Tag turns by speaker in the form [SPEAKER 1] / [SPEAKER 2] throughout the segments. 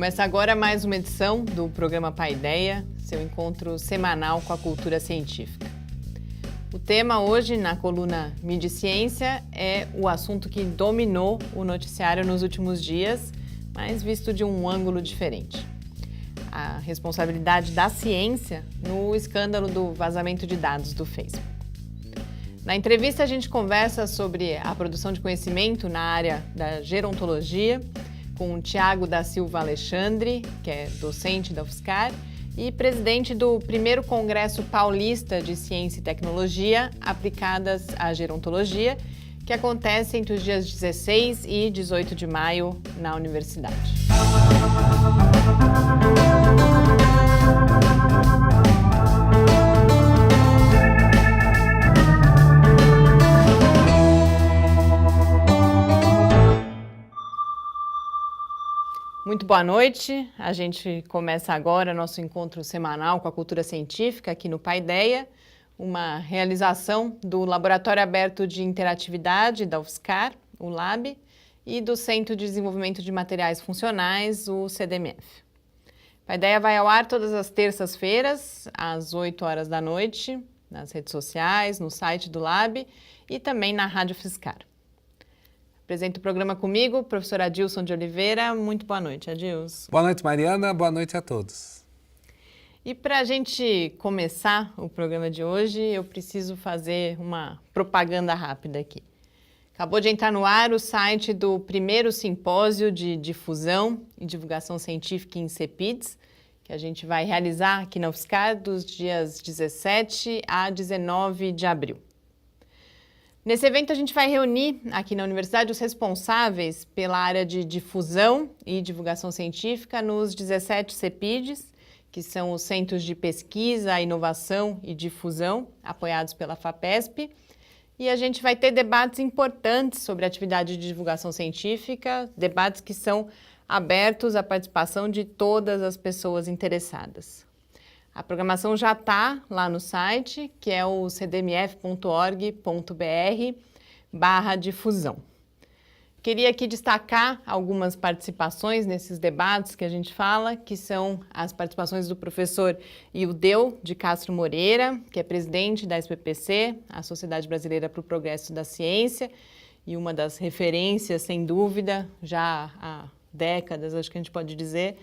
[SPEAKER 1] Começa agora mais uma edição do programa Paideia, seu encontro semanal com a cultura científica. O tema hoje, na coluna Mídia e Ciência, é o assunto que dominou o noticiário nos últimos dias, mas visto de um ângulo diferente. A responsabilidade da ciência no escândalo do vazamento de dados do Facebook. Na entrevista, a gente conversa sobre a produção de conhecimento na área da gerontologia, com o Tiago da Silva Alexandre, que é docente da UFSCar e presidente do primeiro Congresso Paulista de Ciência e Tecnologia aplicadas à gerontologia, que acontece entre os dias 16 e 18 de maio na universidade. Muito boa noite, a gente começa agora nosso encontro semanal com a cultura científica aqui no Paideia, uma realização do Laboratório Aberto de Interatividade da UFSCar, o LAB, e do Centro de Desenvolvimento de Materiais Funcionais, o CDMF. Paideia vai ao ar todas as terças-feiras, às 8 horas da noite, nas redes sociais, no site do LAB e também na Rádio UFSCar. Apresento o programa comigo, o professor Adilson de Oliveira. Muito boa noite, Adilson.
[SPEAKER 2] Boa noite, Mariana. Boa noite a todos.
[SPEAKER 1] E para a gente começar o programa de hoje, eu preciso fazer uma propaganda rápida aqui. Acabou de entrar no ar o site do primeiro simpósio de difusão e divulgação científica em CEPIDS, que a gente vai realizar aqui na UFSCar dos dias 17 a 19 de abril. Nesse evento, a gente vai reunir aqui na universidade os responsáveis pela área de difusão e divulgação científica nos 17 CEPIDs, que são os Centros de Pesquisa, Inovação e Difusão, apoiados pela FAPESP. E a gente vai ter debates importantes sobre a atividade de divulgação científica, debates que são abertos à participação de todas as pessoas interessadas. A programação já está lá no site, que é o cdmf.org.br/difusão. Queria aqui destacar algumas participações nesses debates que a gente fala, que são as participações do professor Ildeu de Castro Moreira, que é presidente da SBPC, a Sociedade Brasileira para o Progresso da Ciência, e uma das referências, sem dúvida, já há décadas, acho que a gente pode dizer,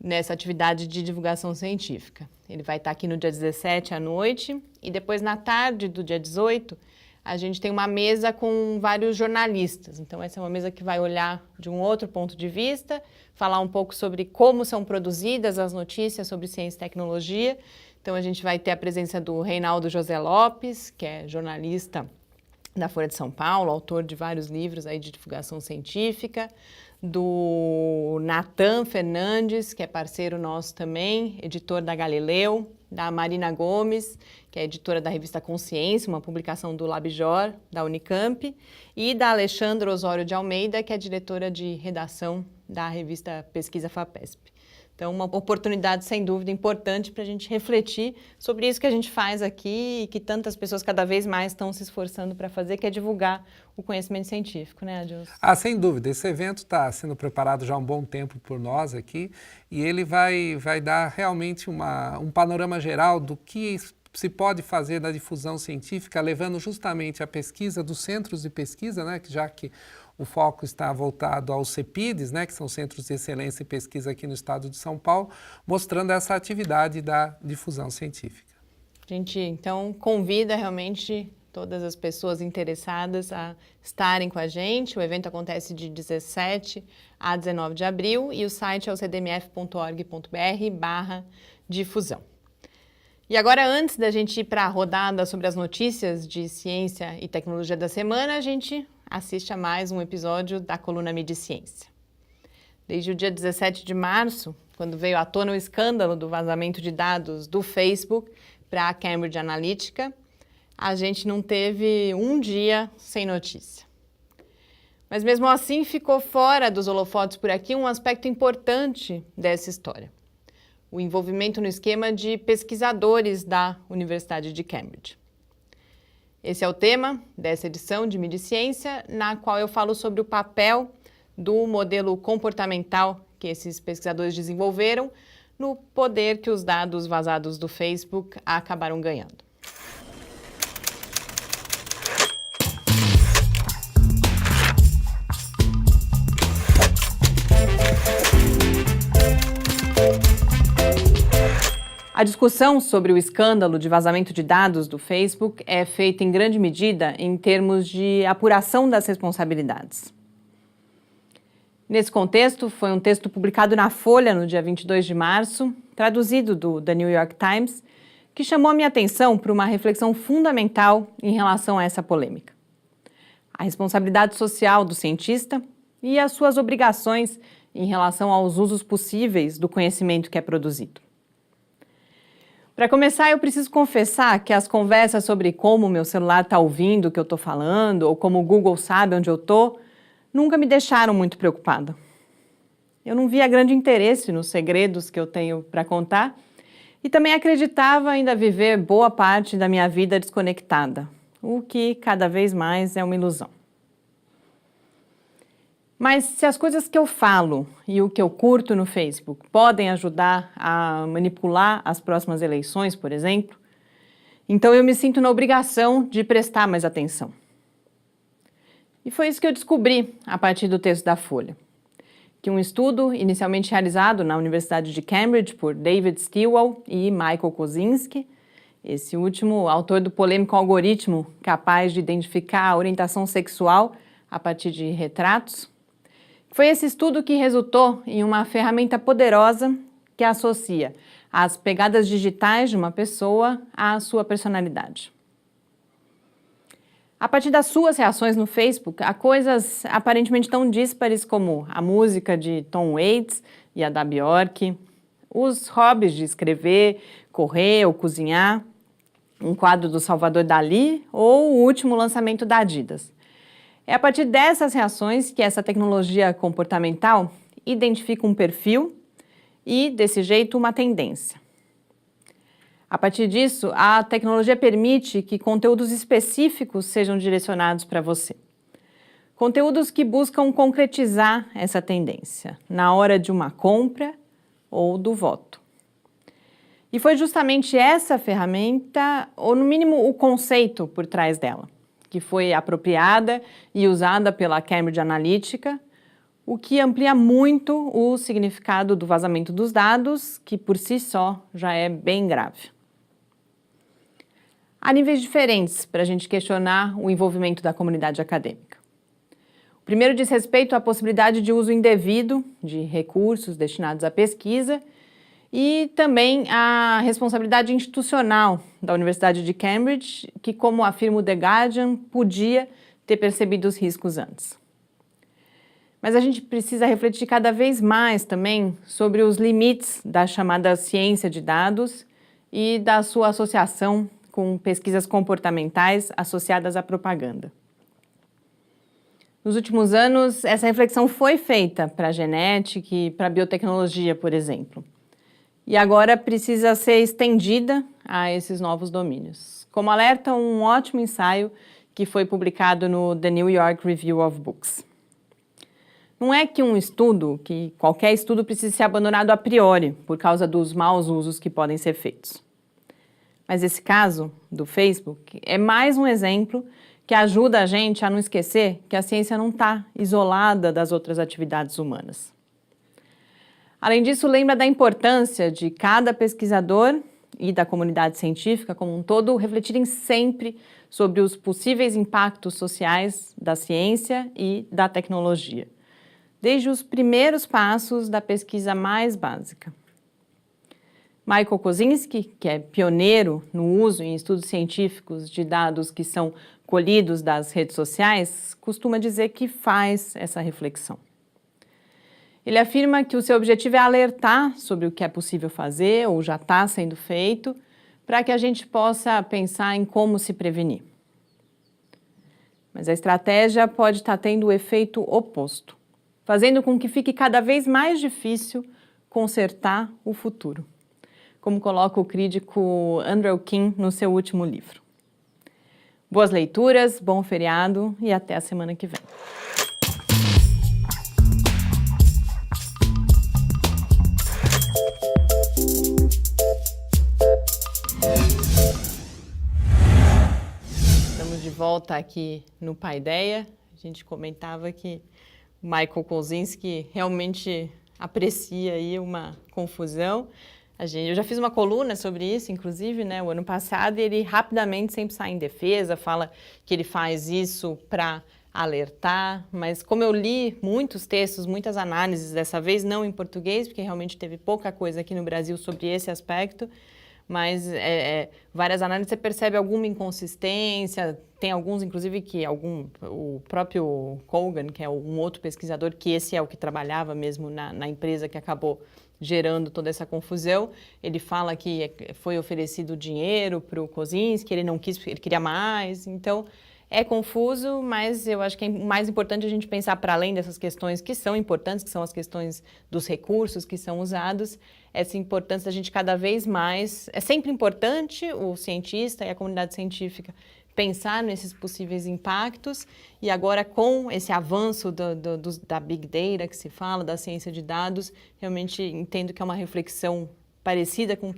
[SPEAKER 1] nessa atividade de divulgação científica. Ele vai estar aqui no dia 17 à noite e depois na tarde do dia 18 a gente tem uma mesa com vários jornalistas. Então essa é uma mesa que vai olhar de um outro ponto de vista, falar um pouco sobre como são produzidas as notícias sobre ciência e tecnologia. Então a gente vai ter a presença do Reinaldo José Lopes, que é jornalista da Folha de São Paulo, autor de vários livros aí de divulgação científica, do Natan Fernandes, que é parceiro nosso também, editor da Galileu, da Marina Gomes, que é editora da revista Consciência, uma publicação do LabJOR, da Unicamp, e da Alexandra Osório de Almeida, que é diretora de redação da revista Pesquisa FAPESP. Então, uma oportunidade, sem dúvida, importante para a gente refletir sobre isso que a gente faz aqui e que tantas pessoas cada vez mais estão se esforçando para fazer, que é divulgar o conhecimento científico, né, Adilson?
[SPEAKER 2] Sem dúvida. Esse evento está sendo preparado já há um bom tempo por nós aqui e ele vai dar realmente um panorama geral do que se pode fazer da difusão científica, levando justamente a pesquisa dos centros de pesquisa, né, já que o foco está voltado aos CEPIDs, né, que são Centros de Excelência e Pesquisa aqui no estado de São Paulo, mostrando essa atividade da difusão científica.
[SPEAKER 1] A gente, então, convida realmente todas as pessoas interessadas a estarem com a gente. O evento acontece de 17 a 19 de abril e o site é o cdmf.org.br/difusão. E agora, antes da gente ir para a rodada sobre as notícias de ciência e tecnologia da semana, a gente assiste a mais um episódio da coluna Mídia e Ciência. Desde o dia 17 de março, quando veio à tona o escândalo do vazamento de dados do Facebook para a Cambridge Analytica, a gente não teve um dia sem notícia. Mas mesmo assim ficou fora dos holofotes por aqui um aspecto importante dessa história: o envolvimento no esquema de pesquisadores da Universidade de Cambridge. Esse é o tema dessa edição de Mídia e Ciência, na qual eu falo sobre o papel do modelo comportamental que esses pesquisadores desenvolveram no poder que os dados vazados do Facebook acabaram ganhando. A discussão sobre o escândalo de vazamento de dados do Facebook é feita em grande medida em termos de apuração das responsabilidades. Nesse contexto, foi um texto publicado na Folha no dia 22 de março, traduzido do The New York Times, que chamou a minha atenção para uma reflexão fundamental em relação a essa polêmica. A responsabilidade social do cientista e as suas obrigações em relação aos usos possíveis do conhecimento que é produzido. Para começar, eu preciso confessar que as conversas sobre como o meu celular está ouvindo o que eu estou falando ou como o Google sabe onde eu estou, nunca me deixaram muito preocupada. Eu não via grande interesse nos segredos que eu tenho para contar e também acreditava ainda viver boa parte da minha vida desconectada, o que cada vez mais é uma ilusão. Mas se as coisas que eu falo e o que eu curto no Facebook podem ajudar a manipular as próximas eleições, por exemplo, então eu me sinto na obrigação de prestar mais atenção. E foi isso que eu descobri a partir do texto da Folha, que um estudo inicialmente realizado na Universidade de Cambridge por David Stilwell e Michael Kosinski, esse último autor do polêmico algoritmo capaz de identificar a orientação sexual a partir de retratos, foi esse estudo que resultou em uma ferramenta poderosa que associa as pegadas digitais de uma pessoa à sua personalidade. A partir das suas reações no Facebook a coisas aparentemente tão díspares como a música de Tom Waits e a da Bjork, os hobbies de escrever, correr ou cozinhar, um quadro do Salvador Dalí ou o último lançamento da Adidas. É a partir dessas reações que essa tecnologia comportamental identifica um perfil e, desse jeito, uma tendência. A partir disso, a tecnologia permite que conteúdos específicos sejam direcionados para você. Conteúdos que buscam concretizar essa tendência na hora de uma compra ou do voto. E foi justamente essa ferramenta, ou no mínimo o conceito por trás dela, que foi apropriada e usada pela Cambridge Analytica, o que amplia muito o significado do vazamento dos dados, que por si só já é bem grave. Há níveis diferentes para a gente questionar o envolvimento da comunidade acadêmica. O primeiro diz respeito à possibilidade de uso indevido de recursos destinados à pesquisa e também à responsabilidade institucional da Universidade de Cambridge, que, como afirma o The Guardian, podia ter percebido os riscos antes. Mas a gente precisa refletir cada vez mais também sobre os limites da chamada ciência de dados e da sua associação com pesquisas comportamentais associadas à propaganda. Nos últimos anos, essa reflexão foi feita para a genética e para a biotecnologia, por exemplo. E agora precisa ser estendida a esses novos domínios. Como alerta um ótimo ensaio que foi publicado no The New York Review of Books. Não é que qualquer estudo precise ser abandonado a priori por causa dos maus usos que podem ser feitos. Mas esse caso do Facebook é mais um exemplo que ajuda a gente a não esquecer que a ciência não está isolada das outras atividades humanas. Além disso, lembra da importância de cada pesquisador e da comunidade científica como um todo refletirem sempre sobre os possíveis impactos sociais da ciência e da tecnologia, desde os primeiros passos da pesquisa mais básica. Michael Kosinski, que é pioneiro no uso em estudos científicos de dados que são colhidos das redes sociais, costuma dizer que faz essa reflexão. Ele afirma que o seu objetivo é alertar sobre o que é possível fazer ou já está sendo feito, para que a gente possa pensar em como se prevenir. Mas a estratégia pode estar tendo o efeito oposto, fazendo com que fique cada vez mais difícil consertar o futuro, como coloca o crítico Andrew King no seu último livro. Boas leituras, bom feriado e até a semana que vem. volta aqui no Paideia. A gente comentava que o Michael Kozinski realmente aprecia aí uma confusão. Eu já fiz uma coluna sobre isso, inclusive, né, o ano passado, e ele rapidamente sempre sai em defesa, fala que ele faz isso para alertar, mas como eu li muitos textos, muitas análises dessa vez, não em português, porque realmente teve pouca coisa aqui no Brasil sobre esse aspecto, mas várias análises você percebe alguma inconsistência, tem alguns, inclusive, o próprio Kogan, que é um outro pesquisador, que esse é o que trabalhava mesmo na empresa que acabou gerando toda essa confusão, ele fala que foi oferecido dinheiro para o Kozinski, ele não quis, ele queria mais, então é confuso, mas eu acho que é mais importante a gente pensar para além dessas questões que são importantes, que são as questões dos recursos que são usados, essa importância da gente cada vez mais, é sempre importante o cientista e a comunidade científica pensar nesses possíveis impactos e agora com esse avanço da Big Data que se fala, da ciência de dados, realmente entendo que é uma reflexão parecida com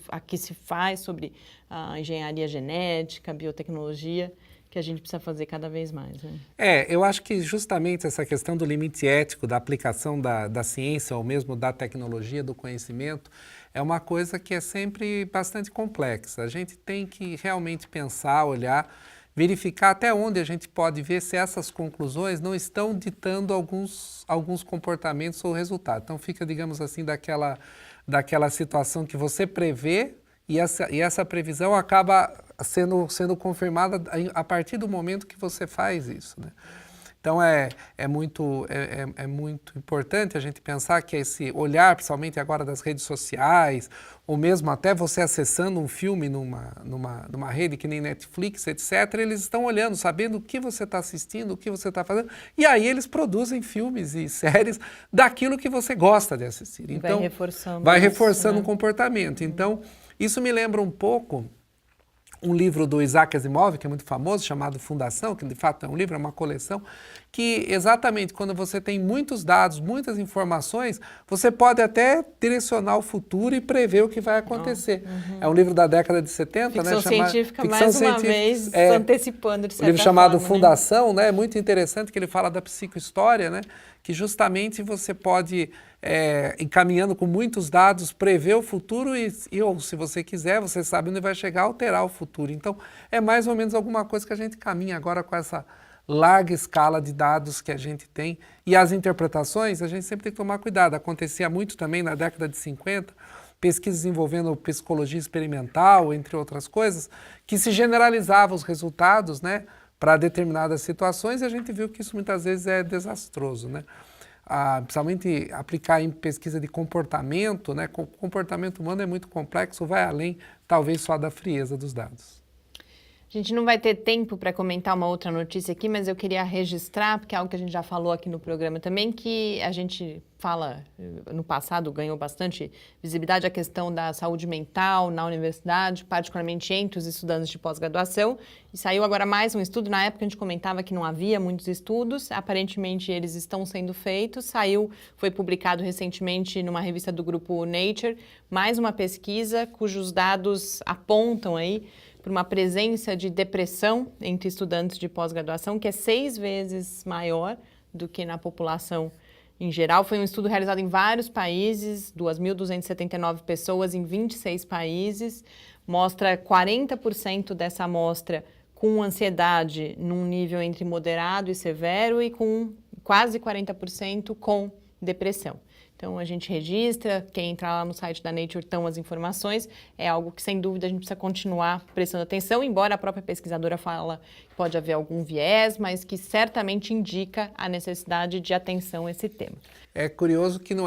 [SPEAKER 1] a que se faz sobre a engenharia genética, a biotecnologia, que a gente precisa fazer cada vez mais. Né?
[SPEAKER 2] Eu acho que justamente essa questão do limite ético, da aplicação da ciência ou mesmo da tecnologia, do conhecimento, é uma coisa que é sempre bastante complexa. A gente tem que realmente pensar, olhar, verificar até onde a gente pode ver se essas conclusões não estão ditando alguns comportamentos ou resultados. Então fica, digamos assim, daquela situação que você prevê e essa previsão acaba sendo confirmada a partir do momento que você faz isso, né? Então é muito importante a gente pensar que esse olhar, principalmente agora das redes sociais, ou mesmo até você acessando um filme numa rede que nem Netflix, etc., eles estão olhando, sabendo o que você está assistindo, o que você está fazendo, e aí eles produzem filmes e séries daquilo que você gosta de assistir. Então, vai reforçando o comportamento. Então, isso me lembra um pouco um livro do Isaac Asimov, que é muito famoso, chamado Fundação, que de fato é um livro, é uma coleção, que exatamente quando você tem muitos dados, muitas informações, você pode até direcionar o futuro e prever o que vai acontecer. É um livro da década de 70,
[SPEAKER 1] ficção
[SPEAKER 2] né?
[SPEAKER 1] Científica, mais uma vez, antecipando de certa forma.
[SPEAKER 2] Um livro chamado
[SPEAKER 1] né?
[SPEAKER 2] Fundação, né? Muito interessante, que ele fala da psicohistória, né? Que justamente você pode, encaminhando com muitos dados, prever o futuro ou, se você quiser, você sabe onde vai chegar, alterar o futuro. Então, é mais ou menos alguma coisa que a gente caminha agora com essa larga escala de dados que a gente tem. E as interpretações, a gente sempre tem que tomar cuidado. Acontecia muito também na década de 50, pesquisas envolvendo psicologia experimental, entre outras coisas, que se generalizavam os resultados, né, para determinadas situações, e a gente viu que isso muitas vezes é desastroso, né? Principalmente aplicar em pesquisa de comportamento, né? O comportamento humano é muito complexo, vai além, talvez, só da frieza dos dados.
[SPEAKER 1] A gente não vai ter tempo para comentar uma outra notícia aqui, mas eu queria registrar, porque é algo que a gente já falou aqui no programa também, que a gente fala, no passado ganhou bastante visibilidade a questão da saúde mental na universidade, particularmente entre os estudantes de pós-graduação. E saiu agora mais um estudo, na época a gente comentava que não havia muitos estudos, aparentemente eles estão sendo feitos. Foi publicado recentemente numa revista do grupo Nature, mais uma pesquisa cujos dados apontam aí por uma presença de depressão entre estudantes de pós-graduação, que é 6 vezes maior do que na população em geral. Foi um estudo realizado em vários países, 2.279 pessoas em 26 países, mostra 40% dessa amostra com ansiedade num nível entre moderado e severo e com quase 40% com depressão. Então, a gente registra, quem entrar lá no site da Nature estão as informações, é algo que, sem dúvida, a gente precisa continuar prestando atenção, embora a própria pesquisadora fala que pode haver algum viés, mas que certamente indica a necessidade de atenção a esse tema.
[SPEAKER 2] É curioso que não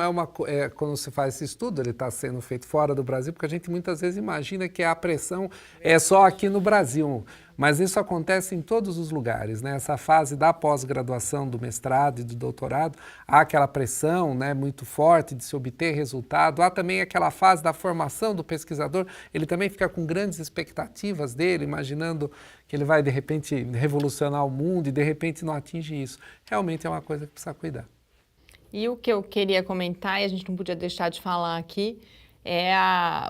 [SPEAKER 2] quando se faz esse estudo, ele está sendo feito fora do Brasil, porque a gente muitas vezes imagina que a pressão é só aqui no Brasil, mas isso acontece em todos os lugares, né? Essa fase da pós-graduação, do mestrado e do doutorado, há aquela pressão, né, muito forte de se obter resultado, há também aquela fase da formação do pesquisador, ele também fica com grandes expectativas dele, imaginando que ele vai de repente revolucionar o mundo e de repente não atinge isso. Realmente é uma coisa que precisa cuidar.
[SPEAKER 1] E o que eu queria comentar, e a gente não podia deixar de falar aqui,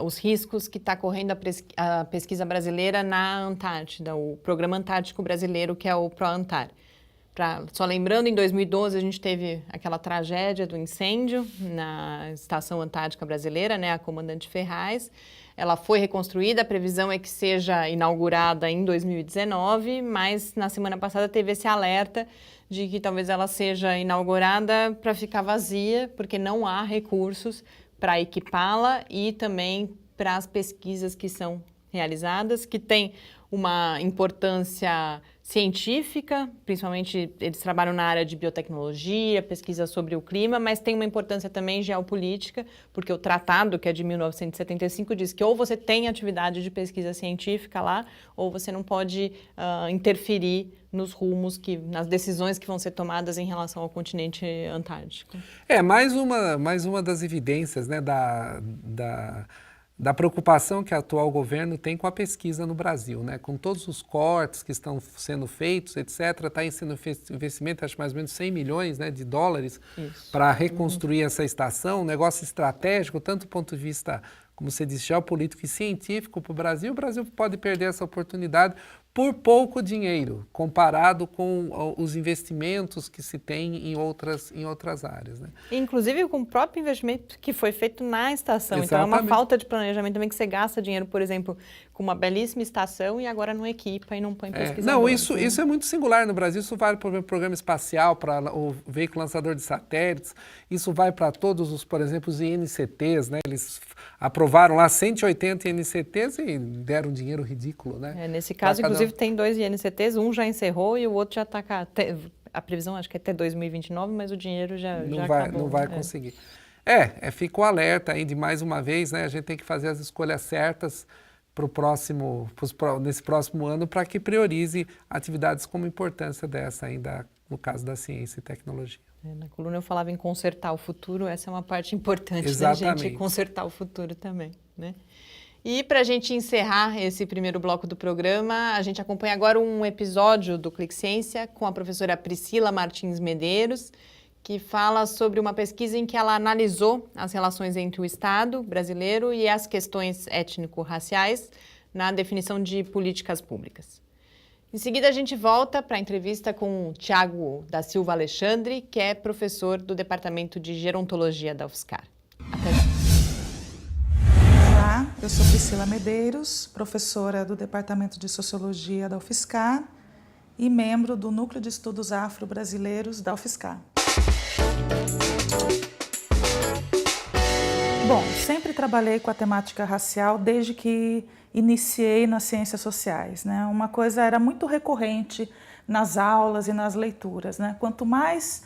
[SPEAKER 1] os riscos que está correndo a pesquisa brasileira na Antártida, o Programa Antártico Brasileiro, que é o ProAntar. Só lembrando, em 2012 a gente teve aquela tragédia do incêndio na Estação Antártica Brasileira, né, a Comandante Ferraz. Ela foi reconstruída, a previsão é que seja inaugurada em 2019, mas na semana passada teve esse alerta de que talvez ela seja inaugurada para ficar vazia, porque não há recursos para equipá-la e também para as pesquisas que são realizadas, que têm uma importância científica, principalmente eles trabalham na área de biotecnologia, pesquisa sobre o clima, mas tem uma importância também geopolítica, porque o tratado, que é de 1975, diz que ou você tem atividade de pesquisa científica lá, ou você não pode interferir nos rumos, nas decisões que vão ser tomadas em relação ao continente antártico.
[SPEAKER 2] Mais uma das evidências, né, da preocupação que o atual governo tem com a pesquisa no Brasil, né? Com todos os cortes que estão sendo feitos, etc., está sendo investimento, acho mais ou menos 100 milhões, né, de dólares para reconstruir essa estação, um negócio estratégico, tanto do ponto de vista, como você disse, geopolítico e científico para o Brasil pode perder essa oportunidade por pouco dinheiro, comparado com os investimentos que se tem em outras áreas, né?
[SPEAKER 1] Inclusive com o próprio investimento que foi feito na estação.
[SPEAKER 2] Exatamente.
[SPEAKER 1] Então é uma falta de planejamento também que você gasta dinheiro, por exemplo, com uma belíssima estação e agora não equipa e não põe pesquisador.
[SPEAKER 2] Não, isso é muito singular no Brasil, isso vale para o programa espacial, para o veículo lançador de satélites, isso vai para todos os, por exemplo, os INCTs, né? Eles aprovaram lá 180 INCTs e deram um dinheiro ridículo, né?
[SPEAKER 1] Nesse caso, inclusive, tem 2 INCTs, um já encerrou e o outro já está cá. A previsão acho que é até 2029, mas o dinheiro já acabou.
[SPEAKER 2] Não vai conseguir. Fica o alerta aí de mais uma vez, né? A gente tem que fazer as escolhas certas nesse próximo ano para que priorize atividades como importância dessa ainda no caso da ciência e tecnologia.
[SPEAKER 1] Na coluna eu falava em consertar o futuro, essa é uma parte importante
[SPEAKER 2] Exatamente.
[SPEAKER 1] da gente consertar o futuro também, né? E para a gente encerrar esse primeiro bloco do programa, a gente acompanha agora um episódio do Clique Ciência com a professora Priscila Martins Medeiros, que fala sobre uma pesquisa em que ela analisou as relações entre o Estado brasileiro e as questões étnico-raciais na definição de políticas públicas. Em seguida, a gente volta para a entrevista com o Tiago da Silva Alexandre, que é professor do Departamento de Gerontologia da UFSCar. Até já.
[SPEAKER 3] Olá, eu sou Priscila Medeiros, professora do Departamento de Sociologia da UFSCar e membro do Núcleo de Estudos Afro-Brasileiros da UFSCar. Bom, sempre trabalhei com a temática racial desde que iniciei nas ciências sociais, né? Uma coisa era muito recorrente nas aulas e nas leituras, né? Quanto mais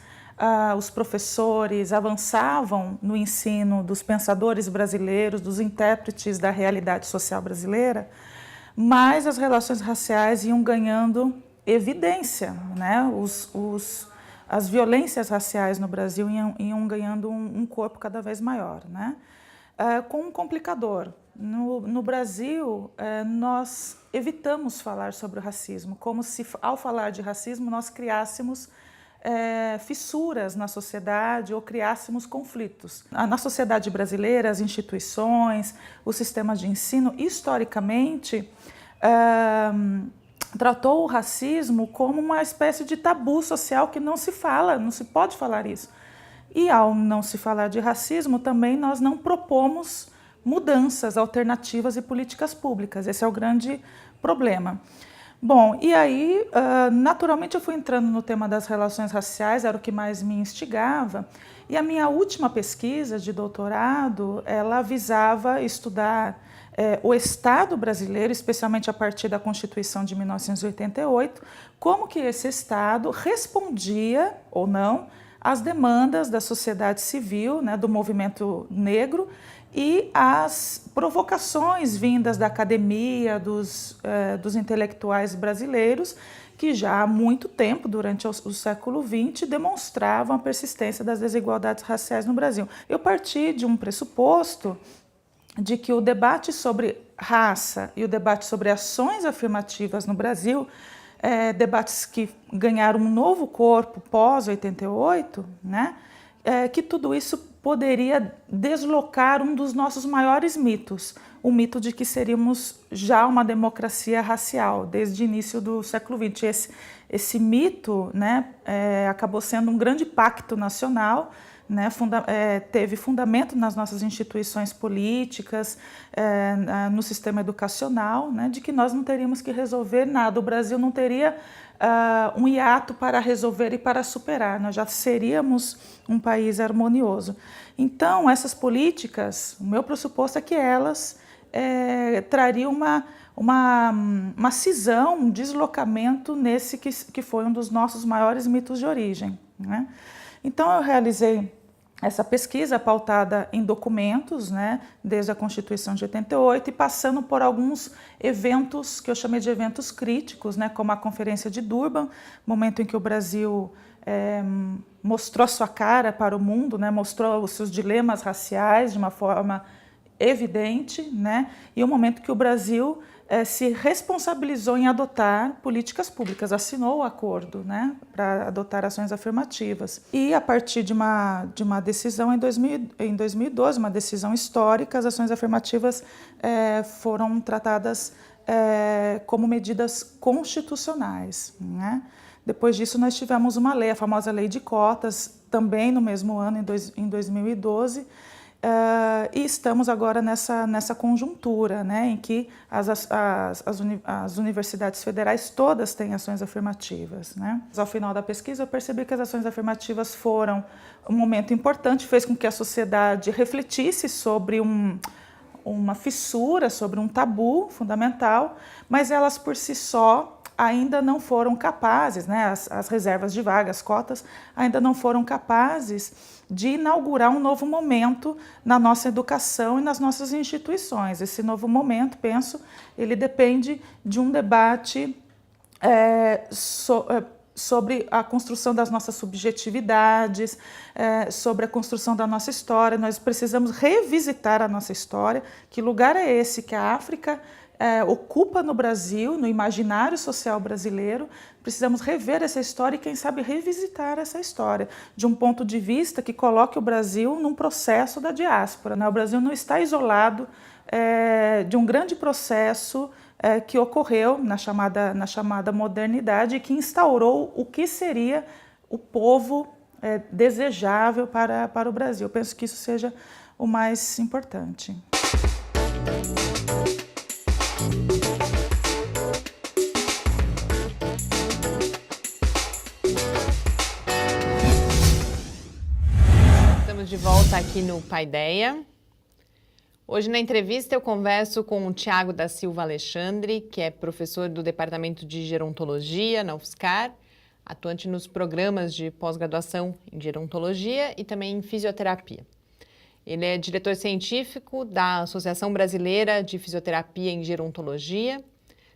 [SPEAKER 3] os professores avançavam no ensino dos pensadores brasileiros, dos intérpretes da realidade social brasileira, mais as relações raciais iam ganhando evidência, né? As violências raciais no Brasil iam ganhando um corpo cada vez maior, né? Com um complicador. No Brasil, nós evitamos falar sobre o racismo, como se, ao falar de racismo, nós criássemos fissuras na sociedade ou criássemos conflitos. Na sociedade brasileira, as instituições, os sistemas de ensino, historicamente, tratou o racismo como uma espécie de tabu social que não se fala, não se pode falar isso. E ao não se falar de racismo, também nós não propomos mudanças, alternativas e políticas públicas. Esse é o grande problema. Bom, e aí, naturalmente eu fui entrando no tema das relações raciais, era o que mais me instigava, e a minha última pesquisa de doutorado, ela visava estudar o Estado brasileiro, especialmente a partir da Constituição de 1988, como que esse Estado respondia, ou não, às demandas da sociedade civil, né, do movimento negro, e as provocações vindas da academia, dos intelectuais brasileiros, que já há muito tempo, durante o século XX, demonstravam a persistência das desigualdades raciais no Brasil. Eu parti de um pressuposto de que o debate sobre raça e o debate sobre ações afirmativas no Brasil, debates que ganharam um novo corpo pós-88, né, que tudo isso poderia deslocar um dos nossos maiores mitos, o mito de que seríamos já uma democracia racial, desde o início do século XX. Esse mito, né, acabou sendo um grande pacto nacional, né, teve fundamento nas nossas instituições políticas, no sistema educacional, né, de que nós não teríamos que resolver nada, o Brasil não teria um hiato para resolver e para superar, nós já seríamos um país harmonioso. Então, essas políticas, o meu pressuposto é que elas trariam uma cisão, um deslocamento nesse que foi um dos nossos maiores mitos de origem, né? Então, eu realizei essa pesquisa pautada em documentos, né, desde a Constituição de 88 e passando por alguns eventos que eu chamei de eventos críticos, né, como a Conferência de Durban, momento em que o Brasil mostrou sua cara para o mundo, né, mostrou os seus dilemas raciais de uma forma evidente, né, e o momento que o Brasil se responsabilizou em adotar políticas públicas, assinou o acordo, né, para adotar ações afirmativas. E a partir de uma decisão em 2012, uma decisão histórica, as ações afirmativas foram tratadas como medidas constitucionais, né? Depois disso, nós tivemos uma lei, a famosa Lei de Cotas, também no mesmo ano, em 2012, e estamos agora nessa conjuntura, né, em que as universidades federais todas têm ações afirmativas, né. Ao final da pesquisa, eu percebi que as ações afirmativas foram um momento importante, fez com que a sociedade refletisse sobre uma fissura, sobre um tabu fundamental, mas elas por si só ainda não foram capazes, né, as reservas de vagas, cotas, ainda não foram capazes de inaugurar um novo momento na nossa educação e nas nossas instituições. Esse novo momento, penso, ele depende de um debate sobre a construção das nossas subjetividades, sobre a construção da nossa história. Nós precisamos revisitar a nossa história. Que lugar é esse que a África ocupa no Brasil, no imaginário social brasileiro? Precisamos rever essa história e, quem sabe, revisitar essa história de um ponto de vista que coloque o Brasil num processo da diáspora, né? O Brasil não está isolado de um grande processo que ocorreu na chamada modernidade e que instaurou o que seria o povo desejável para o Brasil. Eu penso que isso seja o mais importante.
[SPEAKER 1] Estamos de volta aqui no Paideia. Hoje na entrevista eu converso com o Tiago da Silva Alexandre, que é professor do Departamento de Gerontologia na UFSCar, atuante nos programas de pós-graduação em Gerontologia e também em Fisioterapia. Ele é diretor científico da Associação Brasileira de Fisioterapia em Gerontologia,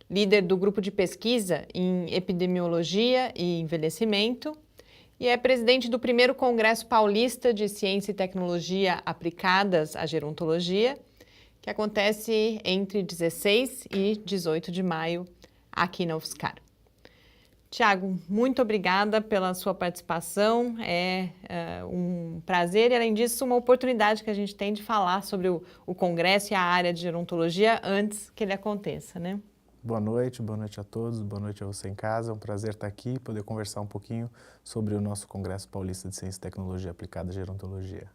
[SPEAKER 1] líder do grupo de pesquisa em Epidemiologia e Envelhecimento e é presidente do primeiro Congresso Paulista de Ciência e Tecnologia Aplicadas à Gerontologia, que acontece entre 16 e 18 de maio aqui na UFSCar. Tiago, muito obrigada pela sua participação, é um prazer e, além disso, uma oportunidade que a gente tem de falar sobre o Congresso e a área de gerontologia antes que ele aconteça, né?
[SPEAKER 4] Boa noite a todos, boa noite a você em casa, é um prazer estar aqui e poder conversar um pouquinho sobre o nosso Congresso Paulista de Ciência e Tecnologia Aplicada à Gerontologia.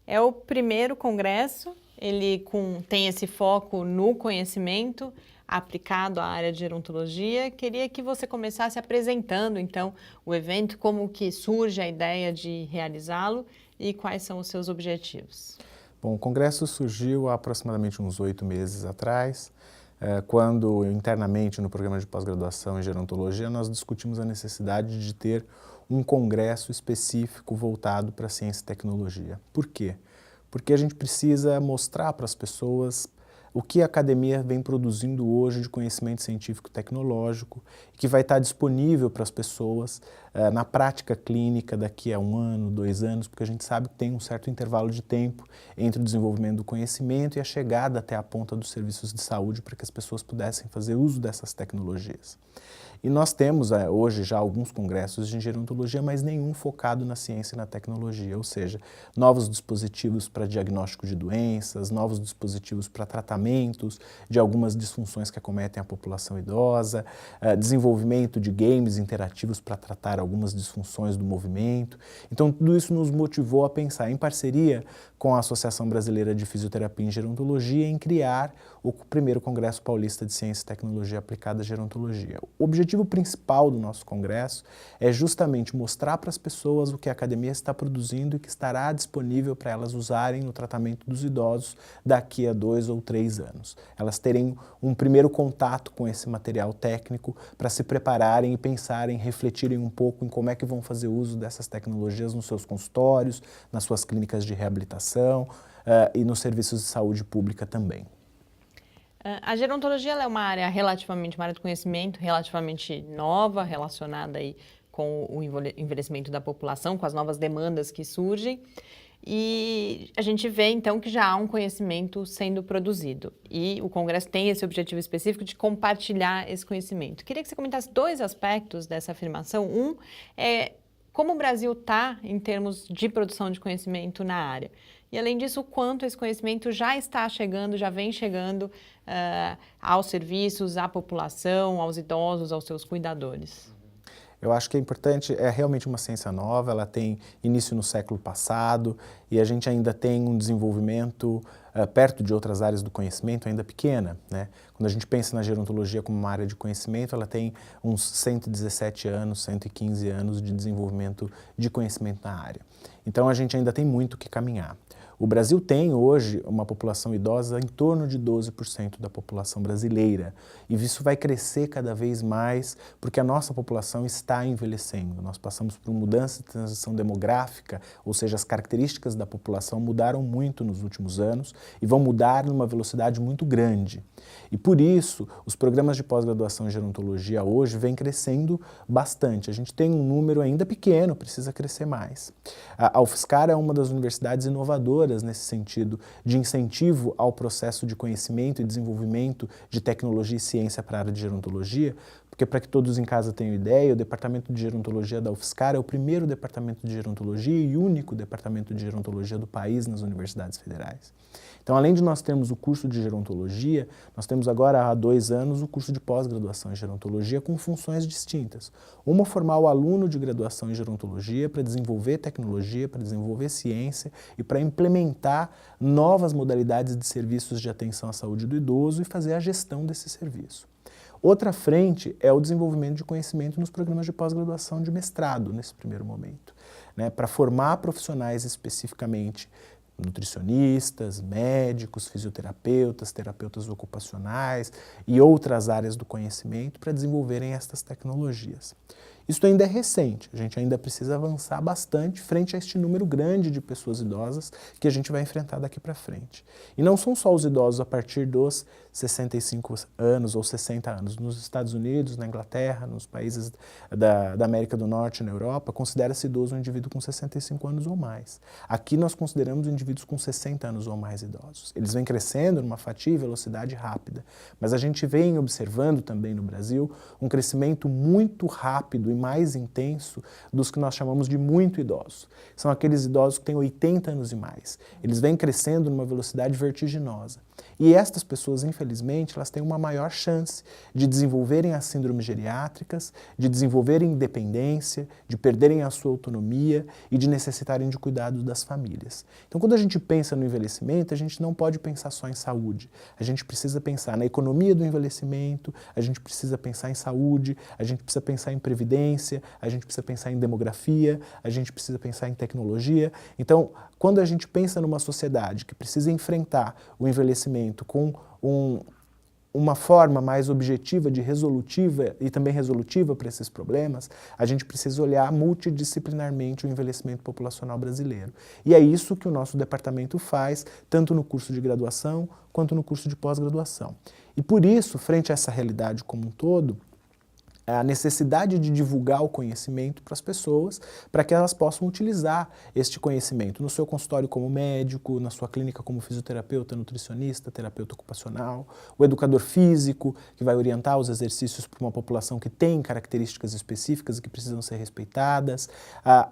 [SPEAKER 1] É o primeiro congresso, ele tem esse foco no conhecimento aplicado à área de gerontologia. Queria que você começasse apresentando, então, o evento, como que surge a ideia de realizá-lo e quais são os seus objetivos.
[SPEAKER 4] Bom, o congresso surgiu há aproximadamente uns 8 meses atrás, quando internamente no programa de pós-graduação em gerontologia nós discutimos a necessidade de ter um congresso específico voltado para a ciência e tecnologia. Por quê? Porque a gente precisa mostrar para as pessoas o que a academia vem produzindo hoje de conhecimento científico e tecnológico, que vai estar disponível para as pessoas na prática clínica daqui a 1 ano, 2 anos, porque a gente sabe que tem um certo intervalo de tempo entre o desenvolvimento do conhecimento e a chegada até a ponta dos serviços de saúde para que as pessoas pudessem fazer uso dessas tecnologias. E nós temos hoje já alguns congressos de gerontologia, mas nenhum focado na ciência e na tecnologia, ou seja, novos dispositivos para diagnóstico de doenças, novos dispositivos para tratamentos de algumas disfunções que acometem a população idosa, desenvolvimento de games interativos para tratar algumas disfunções do movimento. Então, tudo isso nos motivou a pensar, em parceria com a Associação Brasileira de Fisioterapia em Gerontologia, em criar o primeiro Congresso Paulista de Ciência e Tecnologia Aplicada à Gerontologia. O objetivo principal do nosso congresso é justamente mostrar para as pessoas o que a academia está produzindo e que estará disponível para elas usarem no tratamento dos idosos daqui a 2 ou 3 anos. Elas terem um primeiro contato com esse material técnico para se prepararem e pensarem, refletirem um pouco em como é que vão fazer uso dessas tecnologias nos seus consultórios, nas suas clínicas de reabilitação e nos serviços de saúde pública também.
[SPEAKER 1] A gerontologia ela é uma área de conhecimento relativamente nova, relacionada aí com o envelhecimento da população, com as novas demandas que surgem. E a gente vê, então, que já há um conhecimento sendo produzido. E o Congresso tem esse objetivo específico de compartilhar esse conhecimento. Queria que você comentasse 2 aspectos dessa afirmação. Um é como o Brasil está em termos de produção de conhecimento na área. E, além disso, o quanto esse conhecimento já está chegando, já vem chegando aos serviços, à população, aos idosos, aos seus cuidadores.
[SPEAKER 4] Eu acho que é importante, é realmente uma ciência nova, ela tem início no século passado e a gente ainda tem um desenvolvimento perto de outras áreas do conhecimento ainda pequena, né? Quando a gente pensa na gerontologia como uma área de conhecimento, ela tem uns 117 anos, 115 anos de desenvolvimento de conhecimento na área. Então a gente ainda tem muito que caminhar. O Brasil tem hoje uma população idosa em torno de 12% da população brasileira e isso vai crescer cada vez mais porque a nossa população está envelhecendo. Nós passamos por uma mudança de transição demográfica, ou seja, as características da população mudaram muito nos últimos anos e vão mudar numa velocidade muito grande. E por isso, os programas de pós-graduação em gerontologia hoje vêm crescendo bastante. A gente tem um número ainda pequeno, precisa crescer mais. A UFSCar é uma das universidades inovadoras nesse sentido de incentivo ao processo de conhecimento e desenvolvimento de tecnologia e ciência para a área de gerontologia, porque para que todos em casa tenham ideia, o Departamento de Gerontologia da UFSCar é o primeiro departamento de gerontologia e único departamento de gerontologia do país nas universidades federais. Então, além de nós termos o curso de gerontologia, nós temos agora há 2 anos o curso de pós-graduação em gerontologia com funções distintas. Uma, formar o aluno de graduação em gerontologia para desenvolver tecnologia, para desenvolver ciência e para implementar novas modalidades de serviços de atenção à saúde do idoso e fazer a gestão desse serviço. Outra frente é o desenvolvimento de conhecimento nos programas de pós-graduação de mestrado, nesse primeiro momento, né, para formar profissionais especificamente nutricionistas, médicos, fisioterapeutas, terapeutas ocupacionais e outras áreas do conhecimento para desenvolverem estas tecnologias. Isso ainda é recente, a gente ainda precisa avançar bastante frente a este número grande de pessoas idosas que a gente vai enfrentar daqui para frente. E não são só os idosos a partir dos 65 anos ou 60 anos. Nos Estados Unidos, na Inglaterra, nos países da América do Norte e na Europa, considera-se idoso um indivíduo com 65 anos ou mais. Aqui nós consideramos indivíduos com 60 anos ou mais idosos. Eles vêm crescendo numa fatia e velocidade rápida, mas a gente vem observando também no Brasil um crescimento muito rápido e mais intenso dos que nós chamamos de muito idosos. São aqueles idosos que têm 80 anos e mais. Eles vêm crescendo numa velocidade vertiginosa. E estas pessoas, infelizmente, elas têm uma maior chance de desenvolverem as síndromes geriátricas, de desenvolverem dependência, de perderem a sua autonomia e de necessitarem de cuidado das famílias. Então, quando a gente pensa no envelhecimento, a gente não pode pensar só em saúde. A gente precisa pensar na economia do envelhecimento, a gente precisa pensar em saúde, a gente precisa pensar em previdência, a gente precisa pensar em demografia, a gente precisa pensar em tecnologia. Então, quando a gente pensa numa sociedade que precisa enfrentar o envelhecimento com uma forma mais objetiva, resolutiva e também resolutiva para esses problemas, a gente precisa olhar multidisciplinarmente o envelhecimento populacional brasileiro. E é isso que o nosso departamento faz, tanto no curso de graduação quanto no curso de pós-graduação. E por isso, frente a essa realidade como um todo, a necessidade de divulgar o conhecimento para as pessoas, para que elas possam utilizar este conhecimento no seu consultório como médico, na sua clínica como fisioterapeuta, nutricionista, terapeuta ocupacional, o educador físico, que vai orientar os exercícios para uma população que tem características específicas e que precisam ser respeitadas,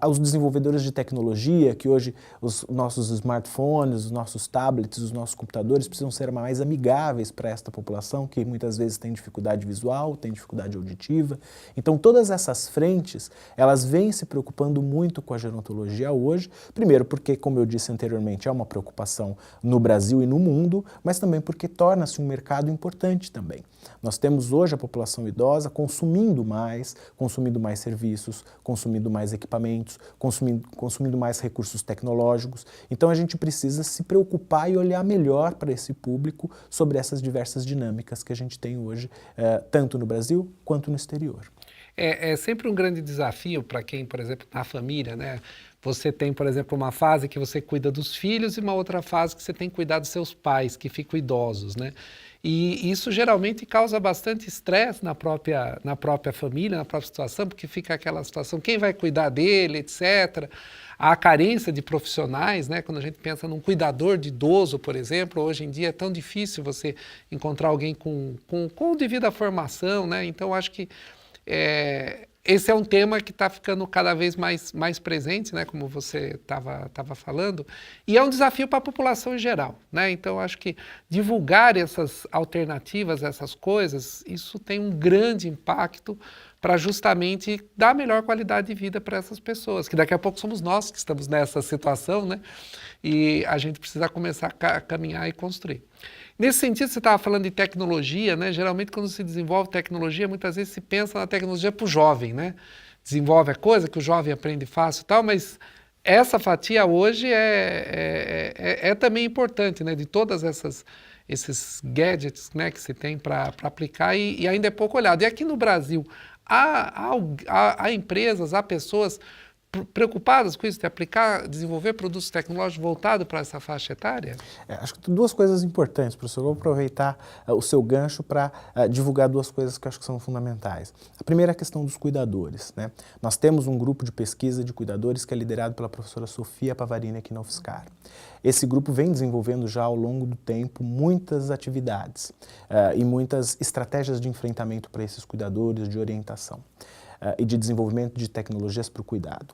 [SPEAKER 4] os desenvolvedores de tecnologia, que hoje os nossos smartphones, os nossos tablets, os nossos computadores precisam ser mais amigáveis para esta população, que muitas vezes tem dificuldade visual, tem dificuldade auditiva. Então, todas essas frentes, elas vêm se preocupando muito com a gerontologia hoje, primeiro porque, como eu disse anteriormente, é uma preocupação no Brasil e no mundo, mas também porque torna-se um mercado importante também. Nós temos hoje a população idosa consumindo mais serviços, consumindo mais equipamentos, consumindo mais recursos tecnológicos. Então, a gente precisa se preocupar e olhar melhor para esse público sobre essas diversas dinâmicas que a gente tem hoje, tanto no Brasil quanto no exterior.
[SPEAKER 2] É sempre um grande desafio para quem, por exemplo, na família, né? Você tem, por exemplo, uma fase que você cuida dos filhos e uma outra fase que você tem que cuidar dos seus pais, que ficam idosos, né? E isso geralmente causa bastante estresse na própria família, na própria situação, porque fica aquela situação, quem vai cuidar dele, etc. A carência de profissionais, né? Quando a gente pensa num cuidador de idoso, por exemplo, hoje em dia é tão difícil você encontrar alguém com devida formação, né? Então, acho que esse é um tema que está ficando cada vez mais presente, né, como você estava falando, e é um desafio para a população em geral, né? Então, acho que divulgar essas alternativas, essas coisas, isso tem um grande impacto para justamente dar melhor qualidade de vida para essas pessoas, que daqui a pouco somos nós que estamos nessa situação, né? E a gente precisa começar a caminhar e construir. Nesse sentido, você estava falando de tecnologia, né? Geralmente, quando se desenvolve tecnologia, muitas vezes se pensa na tecnologia para o jovem, né? Desenvolve a coisa que o jovem aprende fácil e tal, mas essa fatia hoje é também importante, né? De todas esses gadgets, né, que se tem para aplicar e ainda é pouco olhado. E aqui no Brasil, há empresas, há pessoas preocupadas com isso, de desenvolver produtos tecnológicos voltados para essa faixa etária?
[SPEAKER 4] Acho que tem duas coisas importantes, professor. Eu vou aproveitar o seu gancho para divulgar duas coisas que eu acho que são fundamentais. A primeira é a questão dos cuidadores, né? Nós temos um grupo de pesquisa de cuidadores que é liderado pela professora Sofia Pavarini aqui na UFSCar. Esse grupo vem desenvolvendo já ao longo do tempo muitas atividades e muitas estratégias de enfrentamento para esses cuidadores, de orientação e de desenvolvimento de tecnologias para o cuidado.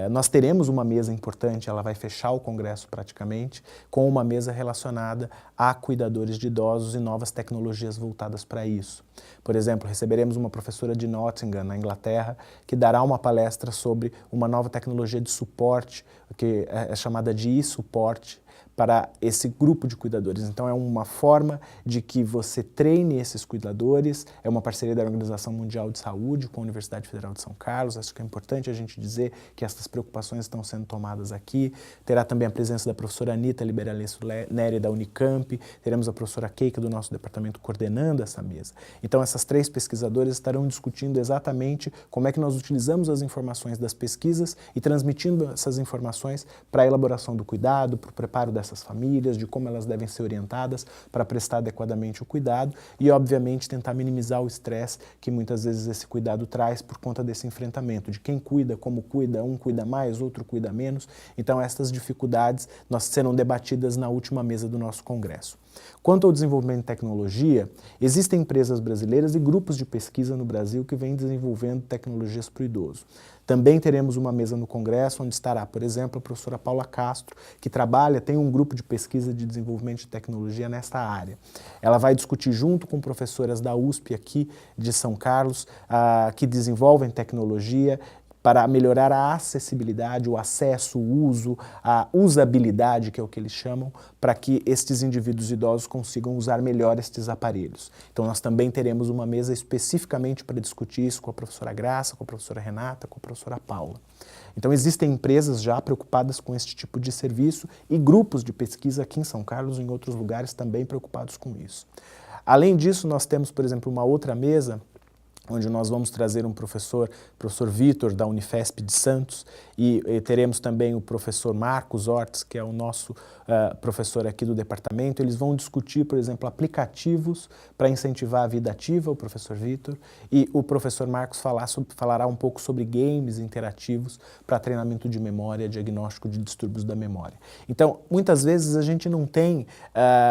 [SPEAKER 4] Nós teremos uma mesa importante, ela vai fechar o congresso praticamente, com uma mesa relacionada a cuidadores de idosos e novas tecnologias voltadas para isso. Por exemplo, receberemos uma professora de Nottingham, na Inglaterra, que dará uma palestra sobre uma nova tecnologia de suporte, que é chamada de e-suporte, para esse grupo de cuidadores. Então, é uma forma de que você treine esses cuidadores, é uma parceria da Organização Mundial de Saúde com a Universidade Federal de São Carlos. Acho que é importante a gente dizer que essas preocupações estão sendo tomadas aqui. Terá também a presença da professora Anita Liberalesso Neri, da Unicamp, teremos a professora Keika do nosso departamento coordenando essa mesa. Então, essas três pesquisadoras estarão discutindo exatamente como é que nós utilizamos as informações das pesquisas e transmitindo essas informações para a elaboração do cuidado, para o preparo dessas famílias, de como elas devem ser orientadas para prestar adequadamente o cuidado e, obviamente, tentar minimizar o estresse que muitas vezes esse cuidado traz por conta desse enfrentamento, de quem cuida, como cuida, um cuida mais, outro cuida menos. Então, essas dificuldades serão debatidas na última mesa do nosso congresso. Quanto ao desenvolvimento de tecnologia, existem empresas brasileiras e grupos de pesquisa no Brasil que vêm desenvolvendo tecnologias para o idoso. Também teremos uma mesa no Congresso onde estará, por exemplo, a professora Paula Castro, que tem um grupo de pesquisa de desenvolvimento de tecnologia nesta área. Ela vai discutir junto com professoras da USP aqui de São Carlos, que desenvolvem tecnologia para melhorar a acessibilidade, o acesso, o uso, a usabilidade, que é o que eles chamam, para que estes indivíduos idosos consigam usar melhor estes aparelhos. Então, nós também teremos uma mesa especificamente para discutir isso com a professora Graça, com a professora Renata, com a professora Paula. Então, existem empresas já preocupadas com este tipo de serviço e grupos de pesquisa aqui em São Carlos e em outros lugares também preocupados com isso. Além disso, nós temos, por exemplo, uma outra mesa onde nós vamos trazer um professor Vitor, da Unifesp de Santos, e teremos também o professor Marcos Ortiz, que é o nosso professor aqui do departamento. Eles vão discutir, por exemplo, aplicativos para incentivar a vida ativa, o professor Vitor, e o professor Marcos falará um pouco sobre games interativos para treinamento de memória, diagnóstico de distúrbios da memória. Então, muitas vezes a gente não tem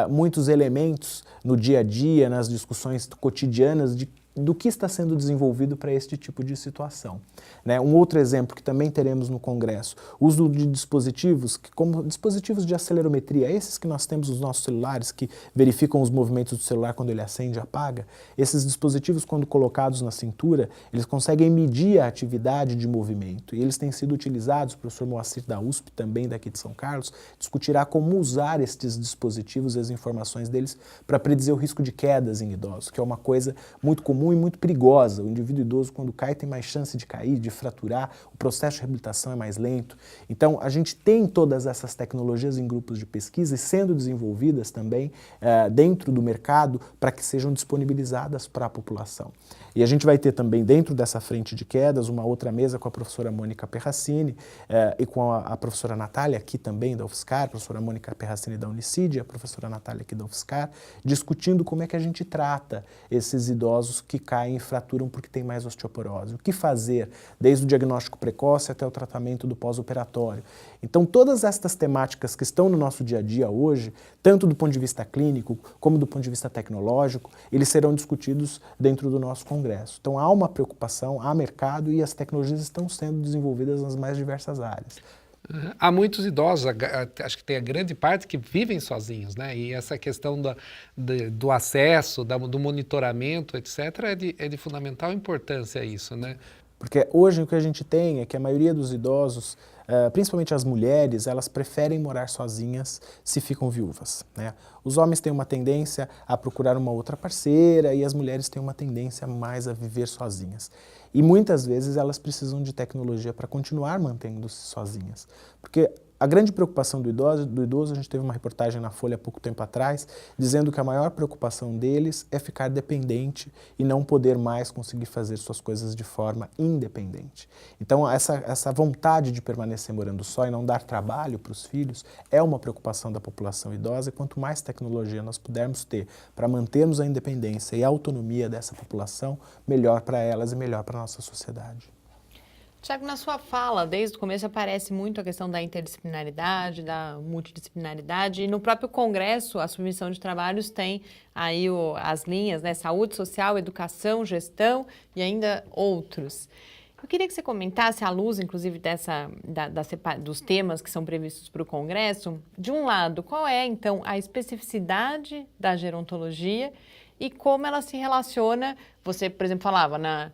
[SPEAKER 4] muitos elementos no dia a dia, nas discussões cotidianas do que está sendo desenvolvido para este tipo de situação. Né? Um outro exemplo que também teremos no Congresso, o uso de dispositivos, como dispositivos de acelerometria, esses que nós temos nos nossos celulares, que verificam os movimentos do celular quando ele acende e apaga. Esses dispositivos, quando colocados na cintura, eles conseguem medir a atividade de movimento, e eles têm sido utilizados. O professor Moacir da USP, também daqui de São Carlos, discutirá como usar estes dispositivos e as informações deles para predizer o risco de quedas em idosos, que é uma coisa muito comum e muito perigosa. O indivíduo idoso, quando cai, tem mais chance de cair, de fraturar, o processo de reabilitação é mais lento. Então, a gente tem todas essas tecnologias em grupos de pesquisa e sendo desenvolvidas também dentro do mercado para que sejam disponibilizadas para a população. E a gente vai ter também, dentro dessa frente de quedas, uma outra mesa com a professora Mônica Perracini e com a professora Natália, aqui também da UFSCar, a professora Mônica Perracini da Unicid, a professora Natália aqui da UFSCar, discutindo como é que a gente trata esses idosos que caem e fraturam porque tem mais osteoporose. O que fazer, desde o diagnóstico precoce até o tratamento do pós-operatório. Então, todas estas temáticas que estão no nosso dia a dia hoje, tanto do ponto de vista clínico como do ponto de vista tecnológico, eles serão discutidos dentro do nosso Congresso. Então, há uma preocupação, há mercado e as tecnologias estão sendo desenvolvidas nas mais diversas áreas.
[SPEAKER 2] Há muitos idosos, acho que tem a grande parte que vivem sozinhos, né? E essa questão do acesso, do monitoramento, etc., é de fundamental importância isso, né?
[SPEAKER 4] Porque hoje o que a gente tem é que a maioria dos idosos, principalmente as mulheres, elas preferem morar sozinhas se ficam viúvas, né? Os homens têm uma tendência a procurar uma outra parceira e as mulheres têm uma tendência mais a viver sozinhas. E muitas vezes elas precisam de tecnologia para continuar mantendo-se sozinhas. Porque a grande preocupação do idoso, a gente teve uma reportagem na Folha há pouco tempo atrás, dizendo que a maior preocupação deles é ficar dependente e não poder mais conseguir fazer suas coisas de forma independente. Então, essa vontade de permanecer morando só e não dar trabalho para os filhos é uma preocupação da população idosa, e quanto mais tecnologia nós pudermos ter para mantermos a independência e a autonomia dessa população, melhor para elas e melhor para a nossa sociedade.
[SPEAKER 1] Tiago, na sua fala, desde o começo aparece muito a questão da interdisciplinaridade, da multidisciplinaridade, e no próprio Congresso, a submissão de trabalhos tem aí as linhas, né, saúde social, educação, gestão e ainda outros. Eu queria que você comentasse, à luz, inclusive, dos temas que são previstos para o Congresso, de um lado, qual é, então, a especificidade da gerontologia e como ela se relaciona, você, por exemplo, falava na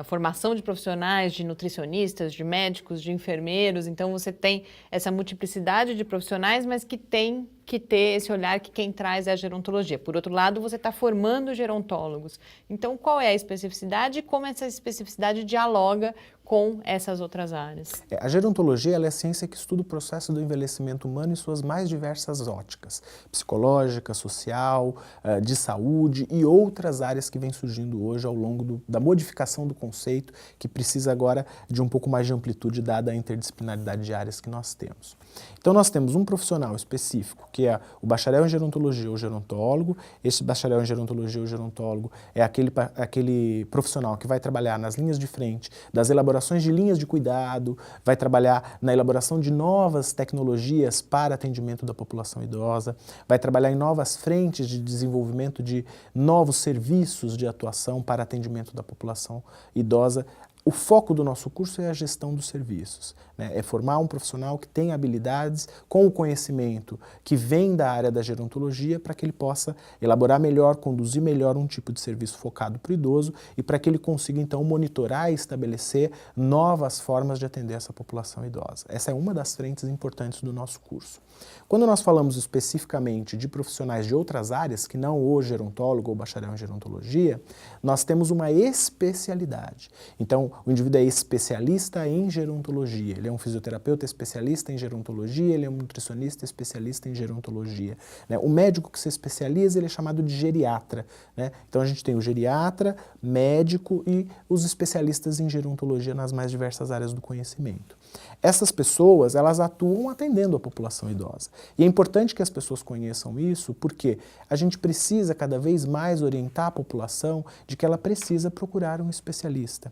[SPEAKER 1] formação de profissionais, de nutricionistas, de médicos, de enfermeiros, então você tem essa multiplicidade de profissionais, mas que tem que ter esse olhar que quem traz é a gerontologia. Por outro lado, você está formando gerontólogos. Então, qual é a especificidade e como essa especificidade dialoga com essas outras áreas?
[SPEAKER 4] A gerontologia ela é a ciência que estuda o processo do envelhecimento humano em suas mais diversas óticas, psicológica, social, de saúde e outras áreas que vêm surgindo hoje ao longo da modificação do conceito, que precisa agora de um pouco mais de amplitude dada a interdisciplinaridade de áreas que nós temos. Então nós temos um profissional específico, que é o bacharel em gerontologia ou gerontólogo. Esse bacharel em gerontologia ou gerontólogo é aquele profissional que vai trabalhar nas linhas de frente das elaborações de linhas de cuidado, vai trabalhar na elaboração de novas tecnologias para atendimento da população idosa, vai trabalhar em novas frentes de desenvolvimento de novos serviços de atuação para atendimento da população idosa. O foco do nosso curso é a gestão dos serviços, né? É formar um profissional que tenha habilidades com o conhecimento que vem da área da gerontologia para que ele possa elaborar melhor, conduzir melhor um tipo de serviço focado para o idoso e para que ele consiga então monitorar e estabelecer novas formas de atender essa população idosa. Essa é uma das frentes importantes do nosso curso. Quando nós falamos especificamente de profissionais de outras áreas, que não o gerontólogo ou bacharel em gerontologia, nós temos uma especialidade. Então, o indivíduo é especialista em gerontologia, ele é um fisioterapeuta especialista em gerontologia, ele é um nutricionista especialista em gerontologia, né? O médico que se especializa, ele é chamado de geriatra, né? Então a gente tem o geriatra, médico e os especialistas em gerontologia nas mais diversas áreas do conhecimento. Essas pessoas, elas atuam atendendo a população idosa. E é importante que as pessoas conheçam isso, porque a gente precisa cada vez mais orientar a população de que ela precisa procurar um especialista.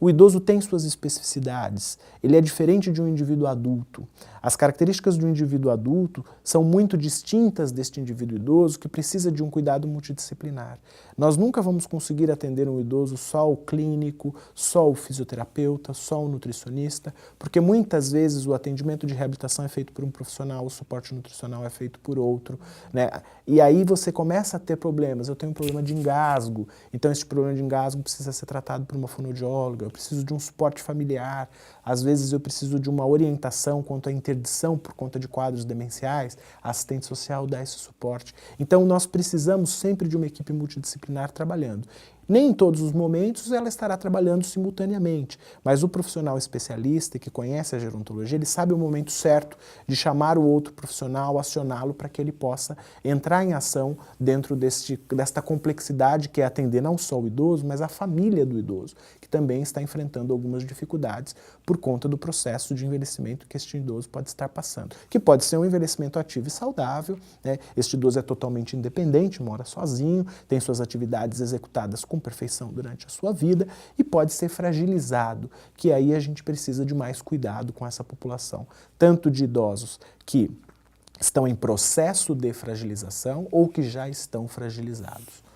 [SPEAKER 4] O idoso tem suas especificidades, ele é diferente de um indivíduo adulto. As características do indivíduo adulto são muito distintas deste indivíduo idoso que precisa de um cuidado multidisciplinar. Nós nunca vamos conseguir atender um idoso só o clínico, só o fisioterapeuta, só o nutricionista, porque muitas vezes o atendimento de reabilitação é feito por um profissional, o suporte nutricional é feito por outro, né? E aí você começa a ter problemas. Eu tenho um problema de engasgo, então esse problema de engasgo precisa ser tratado por uma fonoaudióloga, eu preciso de um suporte familiar, às vezes eu preciso de uma orientação quanto à interdição por conta de quadros demenciais, a assistente social dá esse suporte. Então nós precisamos sempre de uma equipe multidisciplinar trabalhando. Nem em todos os momentos ela estará trabalhando simultaneamente, mas o profissional especialista que conhece a gerontologia, ele sabe o momento certo de chamar o outro profissional, acioná-lo para que ele possa entrar em ação dentro desta complexidade que é atender não só o idoso, mas a família do idoso, que também está enfrentando algumas dificuldades por conta do processo de envelhecimento que este idoso pode estar passando, que pode ser um envelhecimento ativo e saudável, né? Este idoso é totalmente independente, mora sozinho, tem suas atividades executadas com perfeição durante a sua vida e pode ser fragilizado, que aí a gente precisa de mais cuidado com essa população, tanto de idosos que estão em processo de fragilização ou que já estão fragilizados.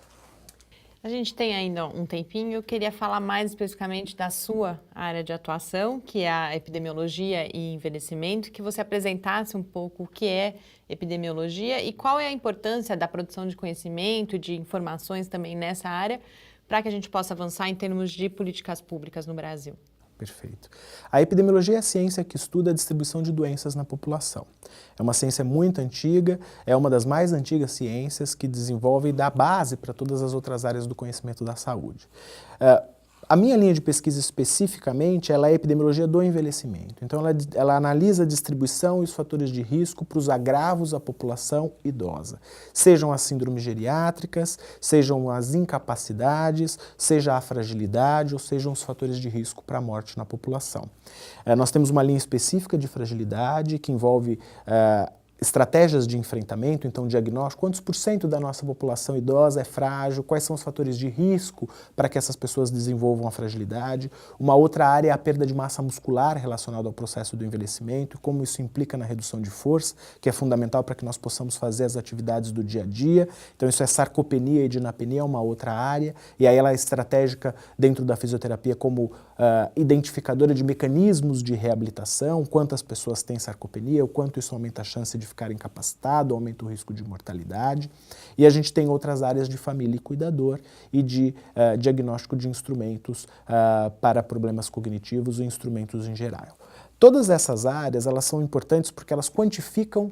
[SPEAKER 1] A gente tem ainda um tempinho, eu queria falar mais especificamente da sua área de atuação, que é a epidemiologia e envelhecimento, que você apresentasse um pouco o que é epidemiologia e qual é a importância da produção de conhecimento e de informações também nessa área, para que a gente possa avançar em termos de políticas públicas no Brasil.
[SPEAKER 4] Perfeito. A epidemiologia é a ciência que estuda a distribuição de doenças na população. É uma ciência muito antiga, é uma das mais antigas ciências que desenvolve e dá base para todas as outras áreas do conhecimento da saúde. A minha linha de pesquisa especificamente ela é a epidemiologia do envelhecimento. Então ela analisa a distribuição e os fatores de risco para os agravos à população idosa. Sejam as síndromes geriátricas, sejam as incapacidades, seja a fragilidade ou sejam os fatores de risco para a morte na população. Nós temos uma linha específica de fragilidade que envolve estratégias de enfrentamento, então diagnóstico, quantos % da nossa população idosa é frágil, quais são os fatores de risco para que essas pessoas desenvolvam a fragilidade. Uma outra área é a perda de massa muscular relacionada ao processo do envelhecimento, como isso implica na redução de força, que é fundamental para que nós possamos fazer as atividades do dia a dia. Então isso é sarcopenia e dinapenia, é uma outra área, e aí ela é estratégica dentro da fisioterapia como identificadora de mecanismos de reabilitação, quantas pessoas têm sarcopenia, o quanto isso aumenta a chance de ficar incapacitado, aumenta o risco de mortalidade. E a gente tem outras áreas de família e cuidador e de diagnóstico de instrumentos para problemas cognitivos e instrumentos em geral. Todas essas áreas elas são importantes porque elas quantificam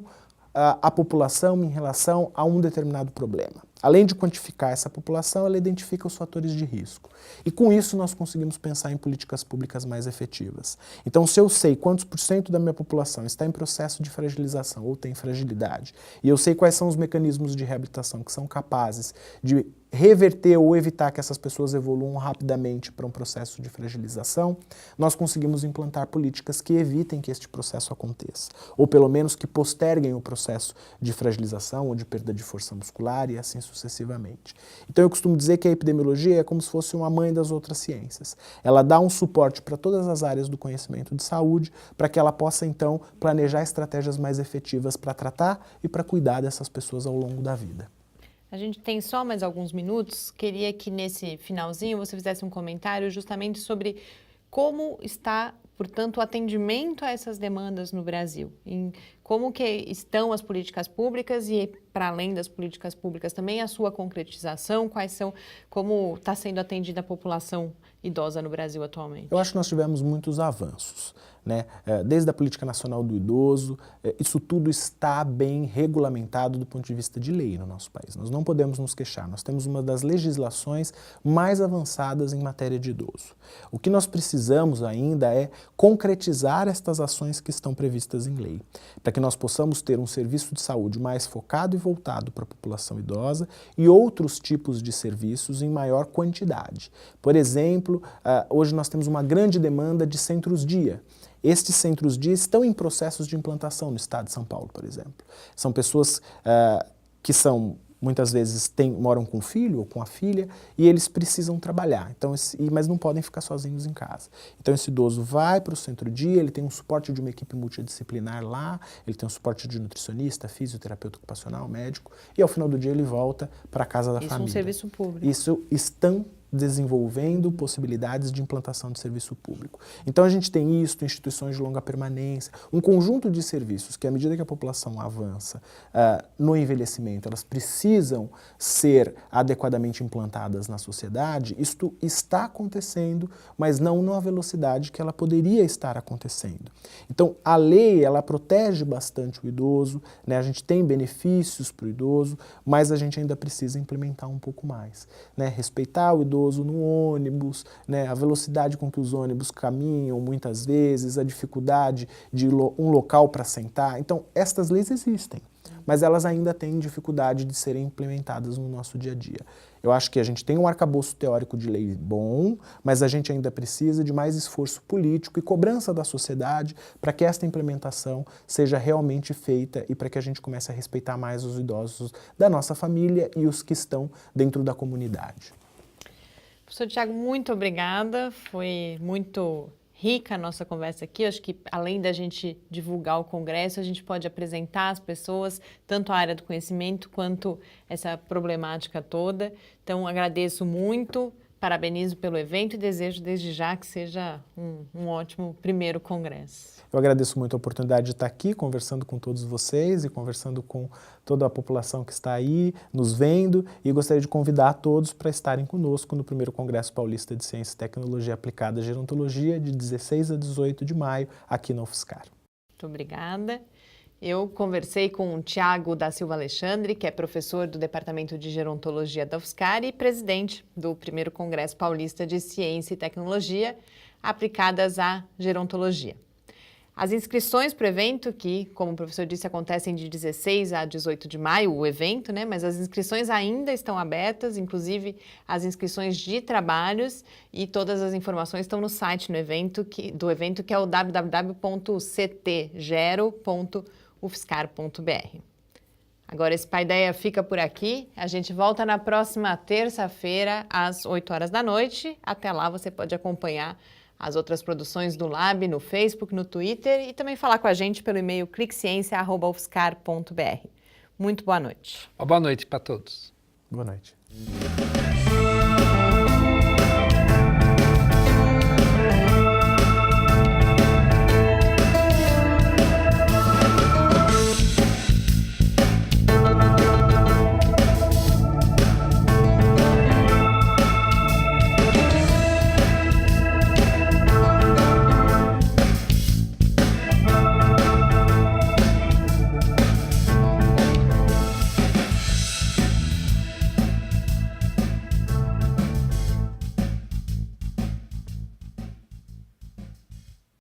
[SPEAKER 4] a população em relação a um determinado problema. Além de quantificar essa população, ela identifica os fatores de risco. E com isso nós conseguimos pensar em políticas públicas mais efetivas. Então, se eu sei quantos % da minha população está em processo de fragilização ou tem fragilidade, e eu sei quais são os mecanismos de reabilitação que são capazes de reverter ou evitar que essas pessoas evoluam rapidamente para um processo de fragilização, nós conseguimos implantar políticas que evitem que este processo aconteça, ou pelo menos que posterguem o processo de fragilização ou de perda de força muscular e assim sucessivamente. Então eu costumo dizer que a epidemiologia é como se fosse uma mãe das outras ciências. Ela dá um suporte para todas as áreas do conhecimento de saúde, para que ela possa então planejar estratégias mais efetivas para tratar e para cuidar dessas pessoas ao longo da vida.
[SPEAKER 1] A gente tem só mais alguns minutos, queria que nesse finalzinho você fizesse um comentário justamente sobre como está, portanto, o atendimento a essas demandas no Brasil, em como que estão as políticas públicas e para além das políticas públicas, também a sua concretização? Como está sendo atendida a população idosa no Brasil atualmente?
[SPEAKER 4] Eu acho que nós tivemos muitos avanços, né? Desde a Política Nacional do Idoso, isso tudo está bem regulamentado do ponto de vista de lei no nosso país. Nós não podemos nos queixar, nós temos uma das legislações mais avançadas em matéria de idoso. O que nós precisamos ainda é concretizar estas ações que estão previstas em lei, para que nós possamos ter um serviço de saúde mais focado e voltado para a população idosa e outros tipos de serviços em maior quantidade. Por exemplo, hoje nós temos uma grande demanda de centros-dia. Estes centros-dia estão em processos de implantação no estado de São Paulo, por exemplo. São pessoas que muitas vezes moram com o filho ou com a filha e eles precisam trabalhar, mas não podem ficar sozinhos em casa. Então esse idoso vai para o centro-dia, ele tem um suporte de uma equipe multidisciplinar lá, ele tem um suporte de nutricionista, fisioterapeuta ocupacional, médico, e ao final do dia ele volta para a casa da família.
[SPEAKER 1] Isso é um serviço público.
[SPEAKER 4] Isso estão desenvolvendo possibilidades de implantação de serviço público. Então a gente tem isso, instituições de longa permanência, um conjunto de serviços que à medida que a população avança no envelhecimento, elas precisam ser adequadamente implantadas na sociedade. Isto está acontecendo, mas não na velocidade que ela poderia estar acontecendo. Então a lei, ela protege bastante o idoso, né? A gente tem benefícios para o idoso, mas a gente ainda precisa implementar um pouco mais, né? Respeitar o idoso no ônibus, né, a velocidade com que os ônibus caminham muitas vezes, a dificuldade de um local para sentar. Então, estas leis existem, mas elas ainda têm dificuldade de serem implementadas no nosso dia a dia. Eu acho que a gente tem um arcabouço teórico de lei bom, mas a gente ainda precisa de mais esforço político e cobrança da sociedade para que esta implementação seja realmente feita e para que a gente comece a respeitar mais os idosos da nossa família e os que estão dentro da comunidade.
[SPEAKER 1] Professor Tiago, muito obrigada. Foi muito rica a nossa conversa aqui. Eu acho que, além da gente divulgar o Congresso, a gente pode apresentar às pessoas tanto a área do conhecimento quanto essa problemática toda. Então, agradeço muito, parabenizo pelo evento e desejo desde já que seja um ótimo primeiro Congresso.
[SPEAKER 4] Eu agradeço muito a oportunidade de estar aqui conversando com todos vocês e conversando com toda a população que está aí, nos vendo, e gostaria de convidar a todos para estarem conosco no primeiro Congresso Paulista de Ciência e Tecnologia Aplicada à Gerontologia, de 16 a 18 de maio, aqui na UFSCar.
[SPEAKER 1] Muito obrigada. Eu conversei com o Tiago da Silva Alexandre, que é professor do Departamento de Gerontologia da UFSCar e presidente do primeiro Congresso Paulista de Ciência e Tecnologia Aplicadas à Gerontologia. As inscrições para o evento, que, como o professor disse, acontecem de 16 a 18 de maio, o evento, né? Mas as inscrições ainda estão abertas, inclusive as inscrições de trabalhos, e todas as informações estão no site do evento, que é o www.ctgero.ufscar.br. Agora, esse Paideia fica por aqui. A gente volta na próxima terça-feira, às 8 horas da noite. Até lá, você pode acompanhar as outras produções do Lab no Facebook, no Twitter e também falar com a gente pelo e-mail cliqueciência@ufscar.br. Muito boa noite.
[SPEAKER 2] Boa noite para todos.
[SPEAKER 4] Boa noite.